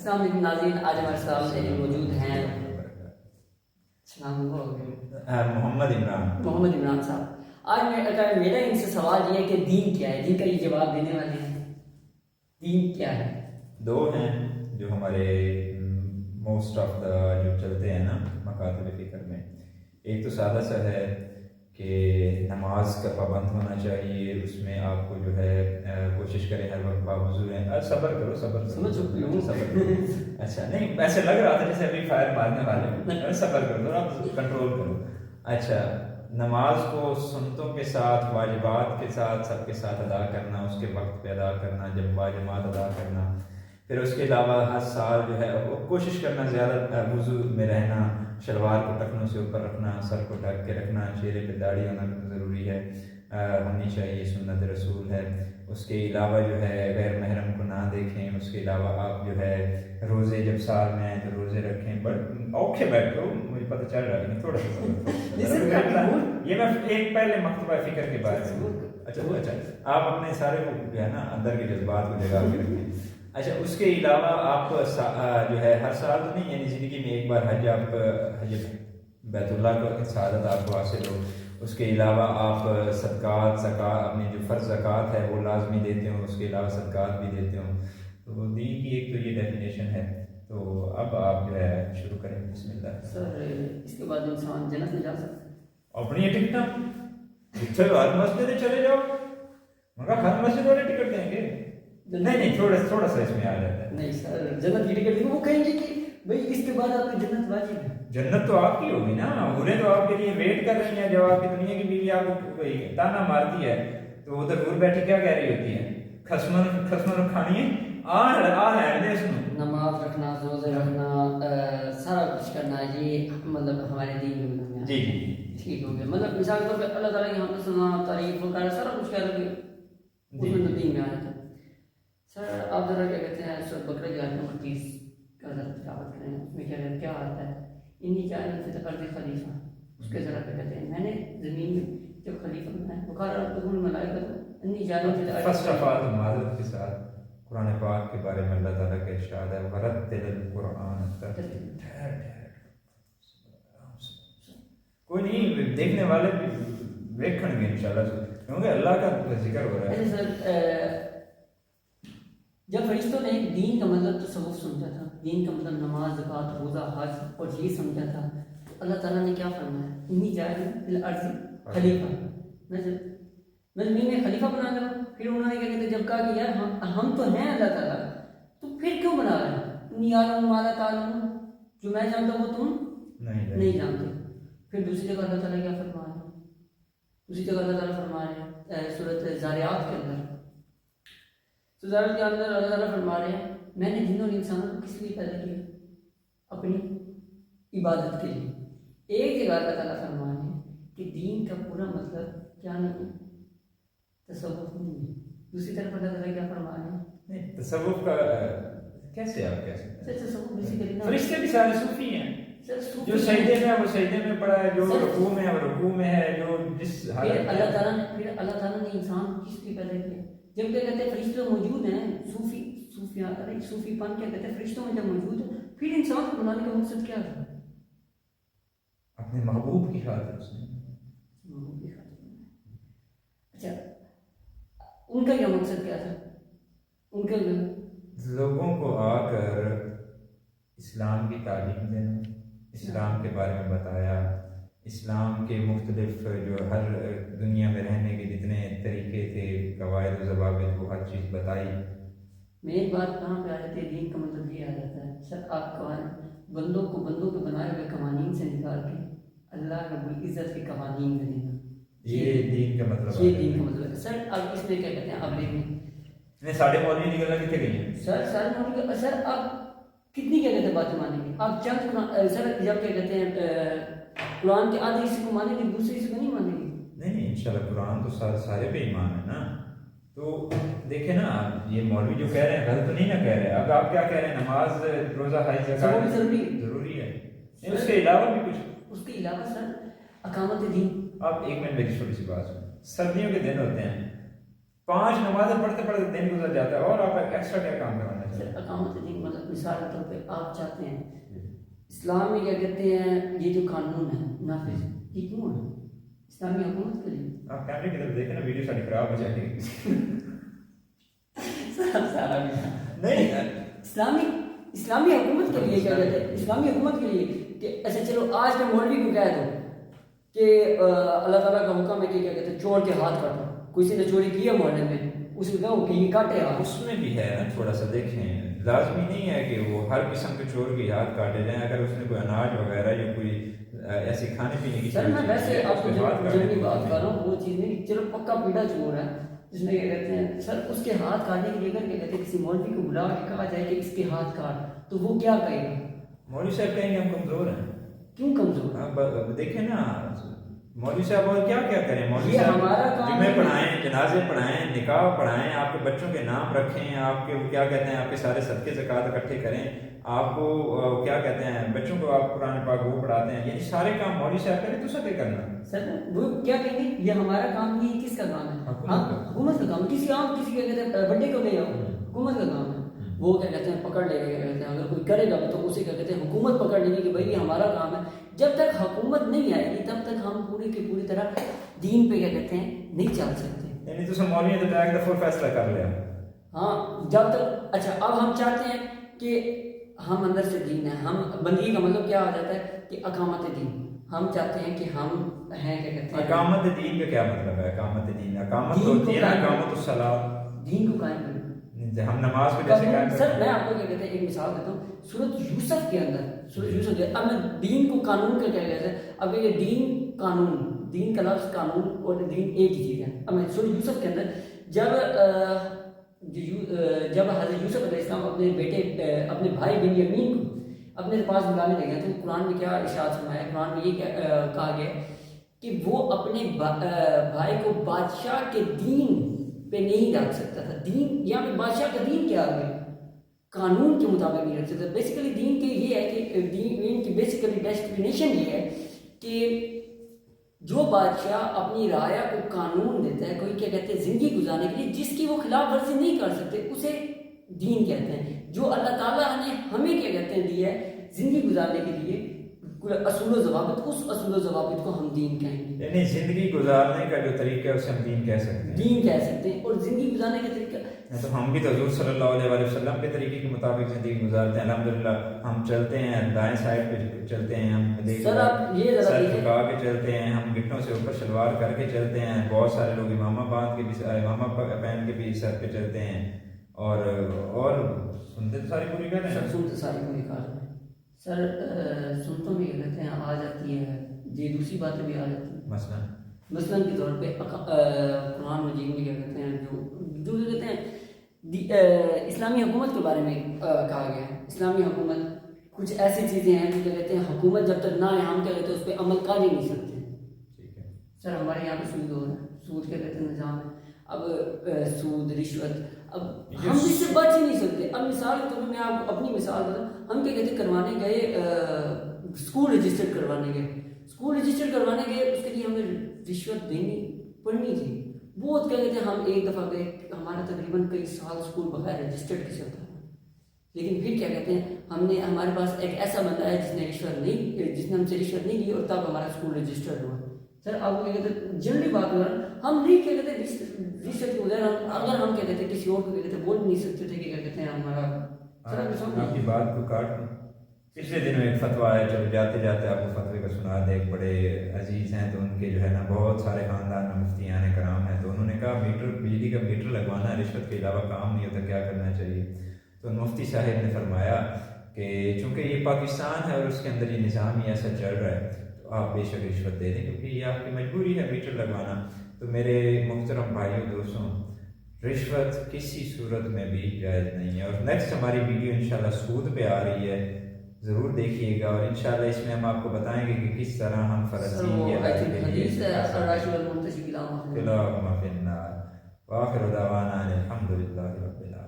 السلام علیکم ناظرین، آج ہمارے سامنے موجود ہیں محمد عمران صاحب. آج میرا ان سے سوال یہ ہے کہ دین کیا ہے. دین کا یہ جواب دینے والے ہیں. دین کیا ہے؟ دو ہیں جو ہمارے موسٹ آف دا جو چلتے ہیں نا مکاتب فکر میں. ایک تو سادہ سا ہے کہ نماز کا پابند ہونا چاہیے، اس میں آپ کو جو ہے کوشش کریں ہر وقت باوضو رہیں. صبر کرو صبر کرو. اچھا نہیں، ایسے لگ رہا تھا جیسے ابھی فائر مارنے والے ہو. صبر کرو، آپ کنٹرول کرو. اچھا، نماز کو سنتوں کے ساتھ واجبات کے ساتھ سب کے ساتھ ادا کرنا، اس کے وقت پہ ادا کرنا، جب واجبات ادا کرنا. پھر اس کے علاوہ ہر سال جو ہے کوشش کرنا زیادہ وضو میں رہنا، شلوار کو ٹکنوں سے اوپر رکھنا، سر کو ڈھک کے رکھنا، چہرے پہ داڑھی ہونا ضروری ہے، ہونی چاہیے، سنت رسول ہے. اس کے علاوہ جو ہے غیر محرم کو نہ دیکھیں. اس کے علاوہ آپ جو ہے روزے جب سال میں آئیں تو روزے رکھیں. بٹ اوکھے بیٹھو، مجھے پتہ چل رہا ہے تھوڑا سا یہ میں ایک پہلے مکتبہ فکر کے بارے میں. اچھا آپ اپنے سارے کو جو ہے نا اندر کے جذبات کو جگا کے رکھیں. اچھا، اس کے علاوہ آپ جو ہے ہر سال تو نہیں، یعنی زندگی میں ایک بار حج بیت اللہ کا سعادت آپ کو حاصل ہو. اس کے علاوہ آپ صدقات زکوٰۃ اپنی جو فرض زکوٰۃ ہے وہ لازمی دیتے ہوں. اس کے علاوہ صدقات بھی دیتے ہوں. تو دین کی ایک تو یہ ڈیفینیشن ہے. تو اب آپ جو ہے شروع کریں. بسم اللہ. سر اس کے بعد انسان جنت میں جا سکتا ہے؟ اپنی ٹکٹ جتنے ہر مسجد چلے جاؤ، مگر ہر مسجد والے ٹکٹ دیں گے؟ نہیں، تھوڑا سا اس میں آ جاتا ہے. نہیں سر، جنت کی ٹکٹ وہ کہیں گے کہ بھائی اس کے بعد آپ کی جنت واجب ہے. جنت تو آپ کی ہوگی نا، حوریں تو آپ کے لیے ویٹ کر رہی ہیں. جب آپ کی دنیا کی بیوی آپ کو کوئی تانا مارتی ہے تو ادھر دور بیٹھی کیا کہہ رہی ہوتی ہے؟ خسمن کھانی ہے، نماز رکھنا، روزے رکھنا، سارا کچھ کرنا، یہ مطلب ہمارے دین میں مطلب جی ٹھیک ہو گیا. مطلب مثال کے طور پہ اللہ تعالیٰ کی ہم سنا تعریف وغیرہ سارا کچھ کہہ رہے اس میں تو دین میں آیا تھا. سر آپ ذرا کیا کہتے ہیں سر بقرہ کی آیت نمبر 30 کا ذرا تلاوت کریں. اس میں کیا آتا ہے؟ انی جاعل فی الارض خلیفہ. اس کے ذرا کیا کہتے ہیں میں نے زمین میں جب خلیفہ بنایا وقال ربکم الملائکۃ انی جاعل فی الارض. فرسٹ آف آل معذرت کے ساتھ قرآن پاک کے بارے میں اللہ تعالیٰ کا ارشاد ہے وَرَتِّلِ الْقُرْآنَ ترتیلا. کوئی نہیں، دیکھنے والے بھی دیکھیں گے انشاءاللہ، کیونکہ اللہ کا ذکر ہو رہا ہے. سر جب فرشتوں نے دین کا مطلب تصوف سمجھا تھا، دین کا مطلب نماز، زکوٰۃ، روزہ، حج اور یہ سمجھا تھا، تو اللہ تعالیٰ نے کیا فرمایا؟ انی جاعل فی الارض خلیفہ. میں زمین میں خلیفہ بنا کر. پھر انہوں نے کیا کہتے جب کہا کہ یار ہم تو ہیں اللہ تعالیٰ، تو پھر کیوں بنا رہے ہیں؟ انی اعلم ما لا تعلمون، جو میں جانتا ہوں وہ تم نہیں جانتے. پھر دوسری جگہ اللہ تعالیٰ کیا فرما رہے ہیں؟ دوسری جگہ اللہ تعالیٰ فرما رہے ہیں سورۃ زاریات کے اندر. زاریات کے اندر اللہ تعالیٰ فرما رہے ہیں میں نے جنوں اور انسانوں کو کس لیے پیدا کیا؟ اپنی عبادت کے لیے. ایک جگہ اللہ تعالیٰ فرما رہے ہیں کہ دین کا پورا مطلب کیا نہیں ہے؟ تصوف نہیں ہے. دوسری طرف اللہ تعالیٰ کیا فرما رہے ہیں؟ نہیں، تصوف کا کیسے آپ کہہ سکتے ہیں؟ تصوف بیسیکلی فرشتے بھی سارے صوفی ہیں. جو سجدے میں ہے وہ سجدے میں پڑا ہے، جو رکوع میں ہے وہ رکوع میں ہے، جو جس پھر اللہ تعالیٰ نے انسان کو کس لیے پیدا کیا؟ جب کیا کہتے ہیں فرشتے موجود ہیں، صوفی پن کیا کہتے ہیں فرشتوں میں جب موجود ہے، پھر انسان کو بنانے کا مقصد کیا تھا؟ اپنے محبوب کی خاطر. اس نے محبوب کی خاطر. اچھا، ان کا کیا مقصد کیا تھا؟ ان کا لوگوں کو آ کر اسلام کی تعلیم دینا، اسلام کے بارے میں بتایا، اسلام کے مختلف جو ہر دنیا میں رہنے کے جتنے طریقے تھے، قواعد و ضوابط، وہ ہر چیز بتائی. مین بات کہاں پہ آ جاتی ہے؟ دین کا مطلب یہ آ جاتا ہے سر آپ بندوں کے بنائے ہوئے قوانین سے نکال کے اللہ رب العزت کے قوانین میں دینا. یہ دین کا مطلب یہ دین کا مطلب ہے. سر اب اس میں کیا کہتے ہیں اب دیکھیں ساڑھے مولوی کی گلا کتنے گئی ہیں؟ سر آپ کتنی کیا کہتے ہیں باتیں مانیں گے؟ آپ چند سر جب کیا کہتے ہیں قرآن کے آدھے حصے کو مانیں گے، دوسرے حصے کو نہیں مانیں گے؟ نہیں، انشاءاللہ قرآن تو سارے پہ ایمان ہے نا. تو دیکھیں نا، یہ مولوی جو کہہ رہے ہیں غلط نہیں نہ کہہ رہے. اب آپ کیا کہہ رہے ہیں؟ نماز، روزہ، حج، زکوٰۃ ضروری ہے. اس کے علاوہ بھی کچھ؟ اس کے علاوہ سر اقامت دین. آپ ایک منٹ میری چھوٹی سی بات سنیں. سردیوں کے دن ہوتے ہیں، 5 نمازیں پڑھتے دن گزر جاتا ہے، اور آپ ایکسٹرا کیا کام کروانا چاہتے ہیں؟ اقامت دین مطلب مثال کے طور پہ آپ چاہتے ہیں اسلام میں کیا کہتے ہیں یہ جو قانون ہے نافذ یہ کیوں ہے اسلامی حکومت کے لیے؟ آپ کیمرے کی طرف دیکھیں نا ویڈیو ساری خراب ہو جائے گی. نہیں اسلامی حکومت کے لیے کیا کہتے ہیں اسلامی حکومت کے لیے کہ اچھا چلو آج کے مولوی کو کہہ دو کہ اللہ تعالیٰ کا حکم ہے کہ کیا کہتے ہیں چور کے ہاتھ کاٹو. کسی نے چوری کی ہے محلے میں اس کو کہو کہ یہ کاٹے آپ. اس میں بھی ہے نا تھوڑا سا دیکھیں لازمی نہیں ہے کہ وہ ہر قسم کے چور کے ہاتھ کاٹے جائیں. اگر اس نے کوئی اناج وغیرہ یا کوئی ایسی کھانے پینے کی سر میں ویسے آپ کو جنگی بات کر رہا ہوں وہ چیز نہیں چلو پکا پیڑا چور ہے جس میں کیا کہتے ہیں سر اس کے ہاتھ کاٹنے کے لیے اگر کیا کہتے ہیں کسی مولوی کو بلا کے کہا جائے کہ اس کے ہاتھ کاٹ تو وہ کیا کہے گا؟ مولوی صاحب کہیں گے ہم کمزور ہیں. کیوں کمزور؟ دیکھیں نا مولوی صاحب اور کیا کیا کریں. مولوی یہ صاحب ہمارا کام جمعے ہے. پڑھائیں نمازیں پڑھائیں نکاح پڑھائیں آپ کے بچوں کے نام رکھیں آپ کے کیا کہتے ہیں آپ کے سارے صدقے زکوٰۃ اکٹھے کریں آپ کو کیا کہتے ہیں بچوں کو آپ قرآن پاک وہ پڑھاتے ہیں یعنی سارے کام مولوی صاحب کریں تو سب کرنا. سر وہ کیا کہیں گے یہ ہمارا کام نہیں کس کا کام ہے؟ حکومت کا کام. کسی عام کسی کیا کہتے ہیں بڑے کو لے آؤ حکومت کا کام ہے. وہ کیا کہتے ہیں پکڑ لے گا کیا کہتے ہیں اگر کوئی کرے گا تو اسے کیا کہتے ہیں حکومت پکڑ لے گی کہ بھائی یہ ہمارا کام ہے. جب تک حکومت نہیں آئے گی تب تک ہم پوری کی پوری طرح دین پہ کیا کہتے ہیں نہیں چل سکتے. یعنی تو مولوی نے تو ڈائریکٹ دفعہ فیصلہ کر لیا. ہاں جب تک اچھا اب ہم چاہتے ہیں کہ ہم اندر سے دین ہے. ہم بندگی کا مطلب کیا ہو جاتا ہے کہ اقامت دین. ہم چاہتے ہیں کہ ہم ہیں کیا کہتے ہیں اقامت دین کا کیا مطلب ہے؟ اقامت دین اقامت تو ہوتی ہے نا اقامت الصلاۃ دین کو قائم کرنا. ہم نماز کو جیسے قائم سر میں آپ کو کیا کہتے ہیں ایک مثال دیتا ہوں سورۃ یوسف کے اندر سورۃ یوسف اب میں دین کو قانون کا کیا کہتے ہیں. اب یہ دین قانون دین کا لفظ قانون اور دین ایک ہی چیز ہے. اب میں سورۃ یوسف کے اندر جب حضرت یوسف علیہ السلام اپنے بیٹے اپنے بھائی بنیامین کو اپنے پاس بلانے لگے تو قرآن میں کیا ارشاد فرمایا قرآن میں یہ کہا گیا کہ وہ اپنے بھائی کو بادشاہ کے دین پہ نہیں رکھ سکتا تھا. دین یہاں پہ بادشاہ کا دین کیا آ گیا قانون کے مطابق نہیں رکھ سکتا. بیسیکلی دین کے یہ ہے کہ دین کی بیسیکلی ڈیسٹینیشن یہ ہے کہ جو بادشاہ اپنی رعایا کو قانون دیتا ہے کوئی کیا کہتے ہیں زندگی گزارنے کے لیے جس کی وہ خلاف ورزی نہیں کر سکتے اسے دین کہتے ہیں. جو اللہ تعالیٰ نے ہمیں کیا کہتے ہیں دیا ہے زندگی گزارنے کے لیے اصول و ضوابط اس اصول و ضوابط کو ہم دین کہیں گے. یعنی زندگی گزارنے کا جو طریقہ ہے اسے ہم دین کہہ سکتے ہیں. دین کہہ سکتے ہیں. اور زندگی گزارنے کا طریقہ تو ہم بھی تو حضور صلی اللہ علیہ وسلم کے طریقے کے مطابق زندگی گزارتے ہیں. الحمدللہ ہم چلتے ہیں دائیں سائڈ پہ چلتے ہیں ہم سر آپ یہ ذرا سر جھکا کے چلتے ہیں ہم گھٹنوں سے اوپر شلوار کر کے چلتے ہیں. بہت سارے لوگ امامہ باندھ کے بھی امامہ پہن کے بھی سر پہ چلتے ہیں اور سنتے تو ساری پوری کر رہے ہیں. سنتے ساری پوری کر رہے ہیں سر. سنتوں میں یہ کہتے ہیں آ جاتی ہے یہ دوسری باتیں بھی آ جاتی ہیں. مثلاً کے طور پہ قرآن مجید میں کیا کہتے ہیں جو کہتے ہیں اسلامی حکومت کے بارے میں کہا گیا ہے. اسلامی حکومت کچھ ایسی چیزیں ہیں جو کیا کہتے ہیں حکومت جب تک نہ آئے ہم کیا کہتے ہیں اس پہ عمل کر ہی نہیں سکتے. سر ہمارے یہاں پہ سود ہو رہا ہے. سود کیا کہتے ہیں نظام ہے. اب سود رشوت اب ہم اس سے بچ ہی نہیں سکتے. اب مثال کے طور پہ میں آپ کو اپنی مثال بتاؤں. ہم کیا کہتے ہیں کروانے گئے اسکول رجسٹر کروانے گئے. اسکول رجسٹر کروانے گئے اس کے لیے ہمیں رشوت دینی پڑنی تھی. بہت کیا کہتے ہیں ہم ایک دفعہ گئے ہمارا تقریباً کئی سال اسکول بغیر رجسٹرڈ کے چلتا ہے. لیکن پھر کیا کہتے ہیں ہم نے ہمارے پاس ایک ایسا بندہ ہے جس نے ہم سے رشوت نہیں لی اور تب ہمارا اسکول رجسٹرڈ ہوا. سر آپ کو کیا کہتے ہیں جنرلی بات ہو رہا ہم نہیں کیا کہتے ہیں رشوت کے بغیر اگر ہم کیا کہتے ہیں کسی اور کو کیا کہتے ہیں بول نہیں سکتے تھے کہ کیا کہتے ہیں ہمارا. آپ کی بات کو کاٹ دوں. پچھلے دنوں ایک فتویٰ آیا چلو جاتے جاتے آپ کو فتوے کا سنا دے. ایک بڑے عزیز ہیں تو ان کے جو ہے نا بہت سارے خاندان میں مفتیان کرام ہیں تو انہوں نے کہا بجلی کا میٹر لگوانا رشوت کے علاوہ کام نہیں ہوتا کیا کرنا چاہیے. تو مفتی صاحب نے فرمایا کہ چونکہ یہ پاکستان ہے اور اس کے اندر یہ نظام ہی ایسا چل رہا ہے تو آپ بے شک رشوت دے دیں کیونکہ یہ آپ کی مجبوری ہے میٹر لگوانا. تو میرے محترم بھائیوں دوستوں رشوت کسی صورت میں بھی جائز نہیں ہے. اور نیکسٹ ہماری ویڈیو انشاءاللہ سود پہ آ رہی ہے ضرور دیکھیے گا اور انشاءاللہ اس میں ہم آپ کو بتائیں گے کہ کس طرح ہم فرضی وآخر دعوانا الحمدللہ رب العالمین.